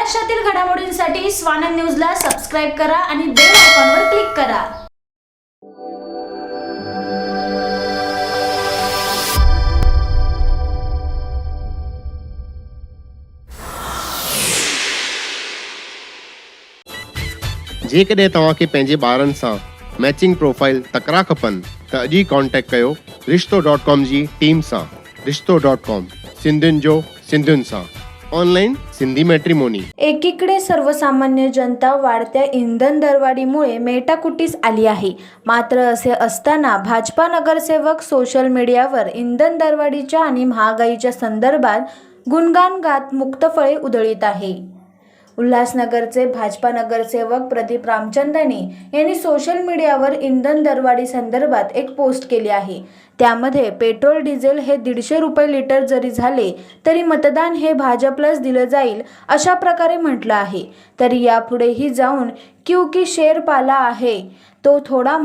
महाराष्ट्रातील घडामोडींसाठी स्वानंद न्यूजला सबस्क्राइब करा आणि बेल आयकॉनवर क्लिक करा। जेकॾहिं तव्हांखे पंहिंजे ॿारनि सां मैचिंग प्रोफाइल तकरा खपनि त अॼु ई कॉन्टेक्ट कयो रिश्तो.com जी टीम सां। रिश्तो.com सिंधियुनि जो सिंधियुनि सां ऑनलाईन सिंधी मॅट्रिमोनी। एकीकडे सर्वसामान्य जनता वाढत्या इंधन दरवाढीमुळे मेटाकुटीस आली आहे, मात्र असे असताना भाजपा नगरसेवक सोशल मीडियावर इंधन दरवाढीच्या आणि महागाईच्या संदर्भात गुणगान गात मुक्तफळे उधळीत आहे। उल्हासनगरचे भाजपा नगरसेवक प्रदीप रामचंदानी यांनी सोशल मीडियावर इंधन दरवाढी संदर्भात एक पोस्ट केली आहे। त्यामध्ये पेट्रोल डिझेल हे 150 रुपये लिटर जरी झाले तरी मतदान हे भाजपलाच दिलं जाईल अशा प्रकारे म्हटलं आहे। तरी यापुढेही जाऊन क्योंकि शेर पाला है तो थोड़ा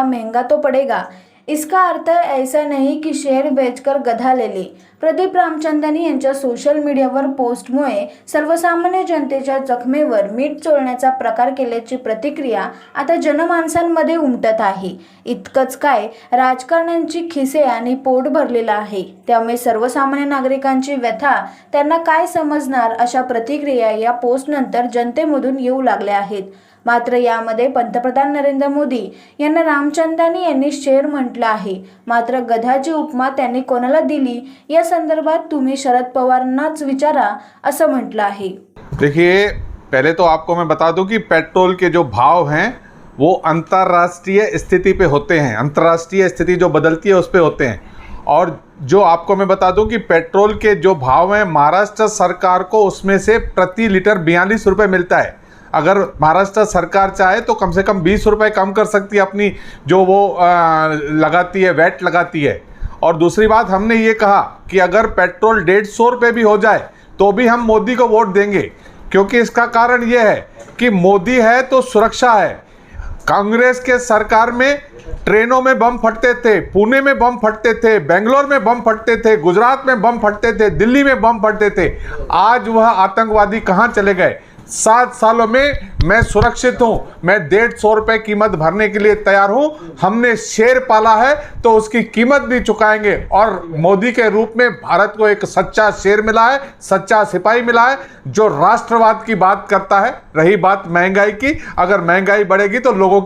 महंगा तो पड़ेगा, इसका अर्थ ऐसा नहीं कि शेर बेचकर गधा ले ले। प्रदीप रामचंदानी यांच्या सोशल मीडियावर पोस्टमुळे सर्वसामान्य जनतेच्या जखमेवर मीठ चोळण्याचा प्रकार केल्याची प्रतिक्रिया आता जनमानसांमध्ये उमटत आहे। इतकंच काय, राजकारण्यांची खिसे आणि पोट भरलेलं आहे, त्यामुळे सर्वसामान्य नागरिकांची व्यथा त्यांना काय समजणार अशा प्रतिक्रिया या पोस्टनंतर जनतेमधून येऊ लागल्या आहेत। मात्र यामध्ये पंतप्रधान नरेंद्र मोदी यांना रामचंदानी यांनी शेर म्हटलं आहे, मात्र गधाची उपमा त्यांनी कोणाला दिली या संदर्भात तुम्ही शरद पवारांनाच विचारा असं म्हटलं आहे। देखिए, पहले तो आपको मैं बता दूं कि पेट्रोल के जो भाव हैं वो अंतर्राष्ट्रीय स्थिति पे होते हैं, अंतर्राष्ट्रीय स्थिति जो बदलती है उस पे होते हैं। और जो आपको मैं बता दूं कि पेट्रोल के जो भाव हैं महाराष्ट्र सरकार को उसमें से प्रति लीटर 42 रुपये मिलता है। अगर महाराष्ट्र सरकार चाहे तो कम से कम 20 रुपये कम कर सकती है अपनी जो वो लगाती है, वैट लगाती है। और दूसरी बात, हमने ये कहा कि अगर पेट्रोल 150 रुपये भी हो जाए तो भी हम मोदी को वोट देंगे, क्योंकि इसका कारण ये है कि मोदी है तो सुरक्षा है। कांग्रेस के सरकार में ट्रेनों में बम फटते थे, पुणे में बम फटते थे, बेंगलोर में बम फटते थे, गुजरात में बम फटते थे, दिल्ली में बम फटते थे। आज वह आतंकवादी कहाँ चले गए? 7 सालों में मैं सुरक्षित हूँ, मैं 150 रुपये कीमत भरने के लिए तैयार हूँ। हमने शेर पाला है तो उसकी कीमत भी चुकाएंगे। और मोदी के रूप में भारत को एक सच्चा शेर मिला है, सच्चा सिपाही मिला है जो राष्ट्रवाद की बात करता है। रही बात महंगाई की, अगर महंगाई बढ़ेगी तो लोगों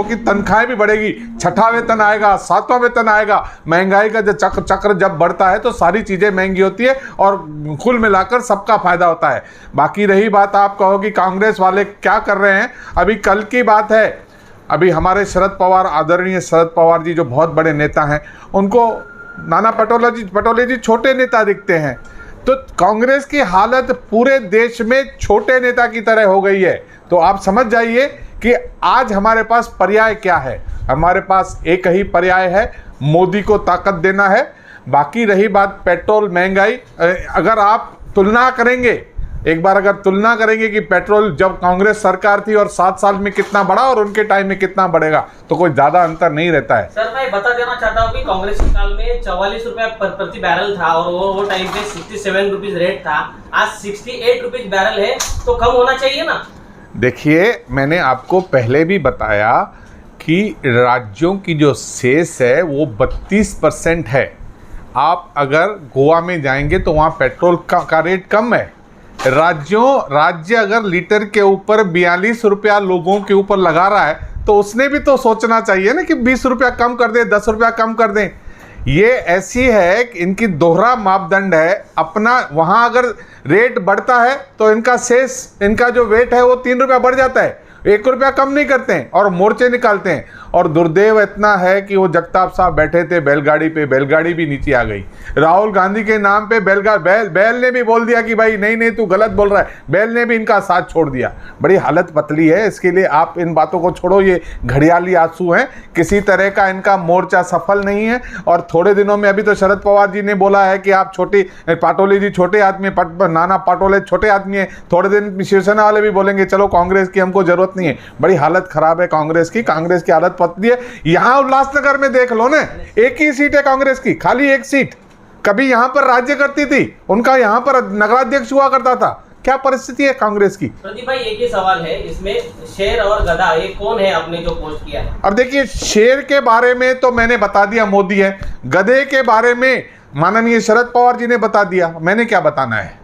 की तनख्वाहें भी बढ़ेगी, 6वां वेतन आएगा, 7वां वेतन आएगा। महंगाई का जो चक्र जब बढ़ता है तो सारी चीज़ें महंगी होती है और कुल मिलाकर सबका फायदा होता है। बाकी रही बात, आप कहो कि कांग्रेस वाले क्या कर रहे हैं, अभी कल की बात है, अभी हमारे शरद पवार, आदरणीय शरद पवार जी जो बहुत बड़े नेता हैं, उनको नाना पटोले जी छोटे नेता दिखते हैं। तो कांग्रेस की हालत पूरे देश में छोटे नेता की तरह हो गई है। तो आप समझ जाइए कि आज हमारे पास पर्याय क्या है। हमारे पास एक ही पर्याय है, मोदी को ताकत देना है। बाकी रही बात पेट्रोल महंगाई, अगर आप तुलना करेंगे, एक बार अगर तुलना करेंगे कि पेट्रोल जब कांग्रेस सरकार थी और 7 साल में कितना बढ़ा और उनके टाइम में कितना बढ़ेगा, तो कोई ज्यादा अंतर नहीं रहता है। सर, मैं बता देना चाहता हूँ कि कांग्रेस के काल में 44 रुपए प्रति बैरल था और वो टाइम पे 67 रुपीज रेट था। आज 68 रुपीज बैरल है, तो कम होना चाहिए ना। देखिए, मैंने आपको पहले भी बताया कि राज्यों की जो सेस है वो 32% है। आप अगर गोवा में जाएंगे तो वहाँ पेट्रोल का रेट कम है। राज्य अगर लीटर के ऊपर 42 रुपया लोगों के ऊपर लगा रहा है तो उसने भी तो सोचना चाहिए ना कि 20 रुपया कम कर दें, 10 रुपया कम कर दें। ये ऐसी है कि इनकी दोहरा मापदंड है अपना। वहाँ अगर रेट बढ़ता है तो इनका शेष, इनका जो वेट है वो 3 रुपया बढ़ जाता है, 1 रुपया कम नहीं करते हैं और मोर्चे निकालते हैं। और दुर्दैव इतना है कि वो जगताप साहब बैठे थे बैलगाड़ी पे, बैलगाड़ी भी नीचे आ गई। राहुल गांधी के नाम पे बैल ने भी बोल दिया कि भाई नहीं तू गलत बोल रहा है। बैल ने भी इनका साथ छोड़ दिया। बड़ी हालत पतली है। इसके लिए आप इन बातों को छोड़ो, ये घड़ियाली आंसू हैं। किसी तरह का इनका मोर्चा सफल नहीं है। और थोड़े दिनों में अभी तो शरद पवार जी ने बोला है कि आप पाटोले जी छोटे आदमी, नाना पाटोले छोटे आदमी है। थोड़े दिन शिवसेना वाले भी बोलेंगे चलो कांग्रेस की हमको जरूरत नहीं है। बड़ी हालत खराब है कांग्रेस की हालत पतली है। यहां उल्लासनगर में देख लो ना, एक ही सीट है कांग्रेस की, खाली एक सीट। कभी यहाँ पर राज्य करती थी, उनका यहाँ पर नगराध्यक्ष हुआ करता था। क्या परिस्थिति है कांग्रेस की? प्रदीप भाई एक ही सवाल है इसमें, शेर और गधा ये कौन है आपने जो पोस्ट किया है? अब देखिए, शेर के बारे में तो मैंने बता दिया मोदी है, गधे के बारे में माननीय शरद पवार जी ने बता दिया, मैंने क्या बताना है।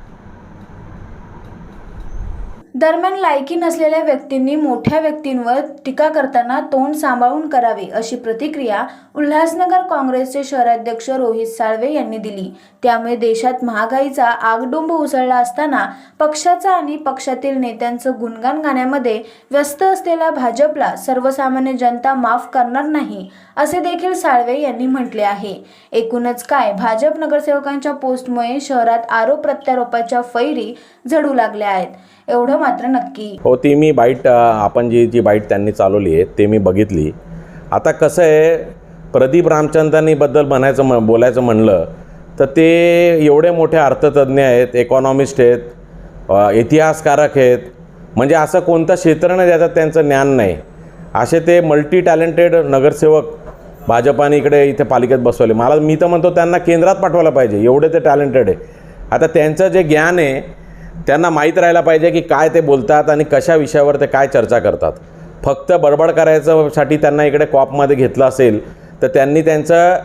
दरम्यान लायकी नसलेल्या व्यक्तींनी मोठ्या व्यक्तींवर टीका करताना तोंड सांभाळून करावे अशी प्रतिक्रिया उल्हासनगर काँग्रेसचे शहराध्यक्ष रोहित साळवे यांनी दिली। त्यामुळे देशात महागाईचा आगडोंब उसळला असताना पक्षाचा आणि पक्षातील नेत्यांचं गुणगान गाण्यामध्ये व्यस्त असलेल्या भाजपला सर्वसामान्य जनता माफ करणार नाही असे देखील साळवे यांनी म्हटले आहे। एकूणच काय, भाजप नगरसेवकांच्या पोस्टमुळे शहरात आरोप प्रत्यारोपाच्या फैरी झडू लागल्या आहेत एवढं मात्र नक्की। हो, ती मी बाईट आपण जी बाईट त्यांनी चालवली आहे ते मी बघितली। आता कसं आहे, प्रदीप रामचंदानी बद्दल बोलायचं म्हणलं तर ते एवढे मोठे अर्थतज्ञ आहेत, इकॉनॉमिस्ट आहेत, इतिहासकारक आहेत, म्हणजे असं कोणतं क्षेत्र नाही ज्याच्यात त्यांचं ज्ञान नाही, असे ते मल्टी टॅलेंटेड नगरसेवक भाजपाने इथे पालिकेत बसवले। मी तर म्हणतो त्यांना केंद्रात पाठवायला पाहिजे, एवढे ते टॅलेंटेड आहे। आता त्यांचं जे ज्ञान आहे त्यांना माहीत राहायला पाहिजे की काय ते बोलतात आणि कशा विषयावर ते काय चर्चा करतात। फक्त बडबड करायच्यासाठी त्यांना इकडे कॉपमध्ये घेतलं असेल तर त्यांनी त्यांचा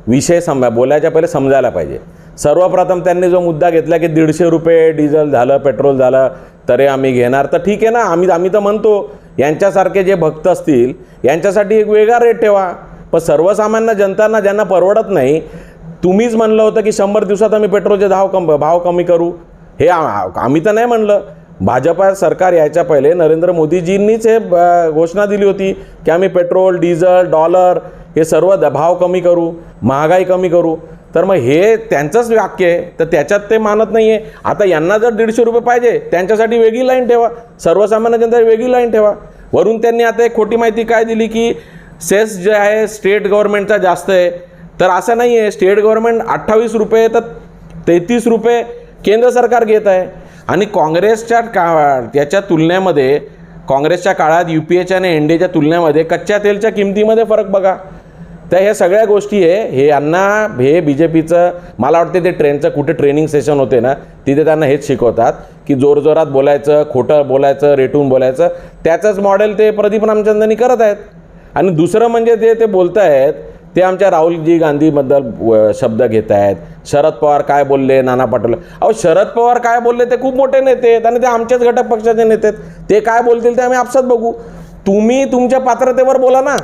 विषय बोलायच्या पहिले समजायला पाहिजे। सर्वप्रथम त्यांनी जो मुद्दा घेतला की 150 रुपये डिझेल झालं, पेट्रोल झालं तरी आम्ही घेणार, तर ठीक आहे ना, आम्ही तर म्हणतो यांच्यासारखे जे भक्त असतील यांच्यासाठी एक वेगळा रेट ठेवा, पण सर्वसामान्य जनतांना ज्यांना परवडत नाही, तुम्हीच म्हणलं होतं की 100 दिवसात आम्ही पेट्रोलचे भाव कमी करू, हे आम्ही तर नाही म्हणलं। भाजपा सरकार यायच्या पहिले नरेंद्र मोदीजींनीच हे घोषणा दिली होती की आम्ही पेट्रोल, डिझेल, डॉलर हे सर्व भाव कमी करू, महागाई कमी करू। तर मग हे त्यांचंच वाक्य आहे, तर त्याच्यात ते मानत नाही आहे। आता यांना जर 150 रुपये पाहिजे, त्यांच्यासाठी वेगळी लाईन ठेवा, सर्वसामान्य जनतेसाठी वेगळी लाईन ठेवा। वरून त्यांनी आता एक खोटी माहिती काय दिली की सेस जे आहे स्टेट गव्हर्नमेंटचा जास्त आहे, तर असं नाही आहे। स्टेट गव्हर्नमेंट 28 रुपये तर 33 रुपये केंद्र सरकार घेत आहे। आणि काँग्रेसच्या त्याच्या तुलनेमध्ये, काँग्रेसच्या काळात UPAच्या आणि NDAच्या तुलनेमध्ये कच्च्या तेलच्या किमतीमध्ये फरक बघा। तर ह्या सगळ्या गोष्टी आहे, हे BJPचं मला वाटते ते कुठे ट्रेनिंग सेशन होते ना, तिथे त्यांना हेच शिकवतात की जोरजोरात बोलायचं, खोटं बोलायचं, रेटून बोलायचं, त्याचंच मॉडेल ते प्रदीप रामचंदानी करत आहेत। आणि दुसरं म्हणजे ते बोलत आहेत ते आमच्या राहुलजी गांधीबद्दल शब्द घेत आहेत। शरद पवार काय बोलले, नाना पटोले, अहो शरद पवार काय बोलले, ते खूप मोठे नेते आहेत आणि ते आमच्याच घटक पक्षाचे नेते आहेत, ते काय बोलतील ते आम्ही आपसात बघू। तुम्ही तुमच्या पात्रतेवर बोला ना,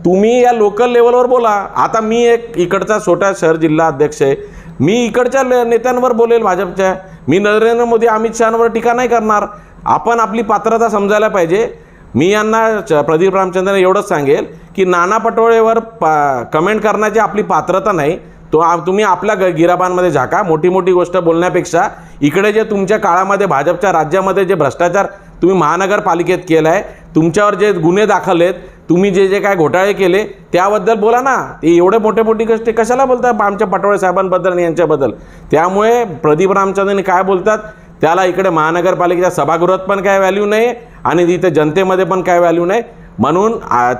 तुम्ही या लोकल लेवलवर बोला। आता मी एक इकडचा छोटा शहर जिल्हा अध्यक्ष आहे, मी इकडच्या नेत्यांवर बोलेल भाजपच्या, मी नरेंद्र मोदी अमित शहांवर टीका नाही करणार। आपण आपली पात्रता समजायला पाहिजे। मी यांना प्रदीप रामचंद्रने एवढंच सांगेल की नाना पटोळेवर कमेंट करण्याची आपली पात्रता नाही, तो तुम्ही आपल्या गिराबांमध्ये झाका। मोठी गोष्ट बोलण्यापेक्षा इकडे जे तुमच्या काळामध्ये भाजपच्या राज्यामध्ये जे भ्रष्टाचार तुम्ही महानगरपालिकेत केला आहे, तुमच्यावर जे गुन्हे दाखल आहेत, तुम्ही जे काय घोटाळे केले त्याबद्दल बोला ना। ते एवढे मोठी गोष्टी कशाला बोलतात आमच्या पटोळे साहेबांबद्दल आणि यांच्याबद्दल? त्यामुळे प्रदीप रामचंद्रनी काय बोलतात त्याला इकडे महानगरपालिकेच्या सभागृहात पण काय व्हॅल्यू नाही आणि तिथे जनतेमध्ये पण काय व्हॅल्यू नाही, म्हणून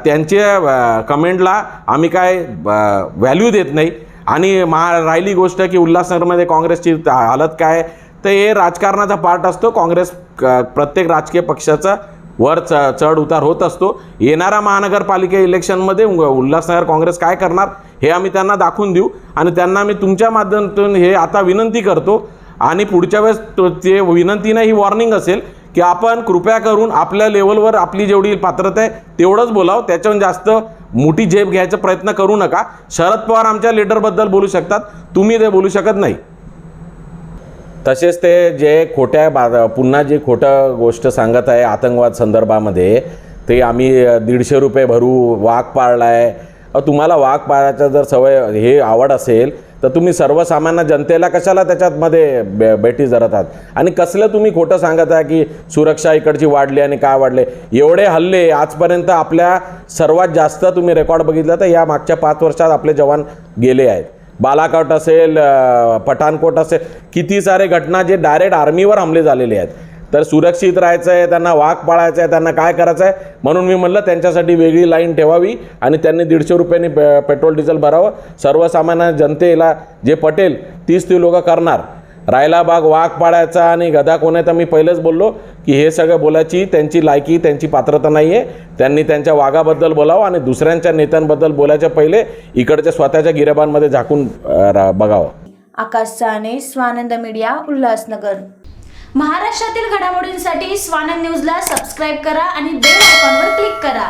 त्यांच्या कमेंटला आम्ही काय व्हॅल्यू देत नाही। आणि राहिली गोष्ट की उल्हासनगरमध्ये काँग्रेसची हालत काय, तर हे राजकारणाचा पार्ट असतो। काँग्रेस प्रत्येक राजकीय पक्षाचा वर चढ उतार होत असतो। येणारा महानगरपालिका इलेक्शनमध्ये उल्हासनगर काँग्रेस काय करणार हे आम्ही त्यांना दाखवून देऊ आणि त्यांना मी तुमच्या माध्यमातून हे आता विनंती करतो आणि पुढच्या वेळेस ते विनंती नाही, ही वॉर्निंग असेल की आपण कृपया करून आपल्या लेवलवर आपली जेवढी पात्रता आहे तेवढंच बोलावं, त्याच्याहून जास्त मोठी झेप घ्यायचा प्रयत्न करू नका। शरद पवार आमच्या लीडरबद्दल बोलू शकतात, तुम्ही ते बोलू शकत नाही। तसेच ते जे पुन्हा जी खोटं गोष्ट सांगत आहे आतंकवाद संदर्भामध्ये, ते आम्ही 150 रुपये भरू, वाघ पाळला आहे। तुम्हाला वाघ पाळायचा जर सवय हे आवड असेल तर तुम्ही सर्वसामान्य जनतेला कशाला त्याच्यामध्ये बेटी धरतात आणि कसलं तुम्ही खोटं सांगत आहे की सुरक्षा इकडची वाढली आणि काय वाढले? एवढे हल्ले आजपर्यंत आपल्या सर्वात जास्त तुम्ही रेकॉर्ड बघितलं तर या मागच्या 5 वर्षात आपले जवान गेले आहेत। बालाकोट असेल, पठाणकोट असेल, किती सारे घटना जे डायरेक्ट आर्मीवर हमले झालेले आहेत। तर सुरक्षित राहायचं आहे, त्यांना वाघ पाळायचं आहे, त्यांना काय करायचं आहे, म्हणून मी म्हटलं त्यांच्यासाठी वेगळी लाईन ठेवावी आणि त्यांनी 150 रुपयांनी पेट्रोल डिझेल भरावं. सर्वसामान्य जनतेला जे पटेल तीच ती लोकं करणार. राहिला भाग वाघ पाळायचा आणि गधा कोण आहे, तर मी पहिलेच बोललो की हे सगळं बोलायची त्यांची लायकी, त्यांची पात्रता नाही आहे. त्यांनी त्यांच्या वाघाबद्दल बोलावं आणि दुसऱ्यांच्या नेत्यांबद्दल बोलायच्या पहिले इकडच्या स्वतःच्या गिरेबांमध्ये झाकून बघावं. आकाश साने, स्वानंद मीडिया, उल्हासनगर. महाराष्ट्रातील घडामोडींसाठी स्वानंद न्यूजला सबस्क्राईब करा आणि बेल आयकॉनवर क्लिक करा.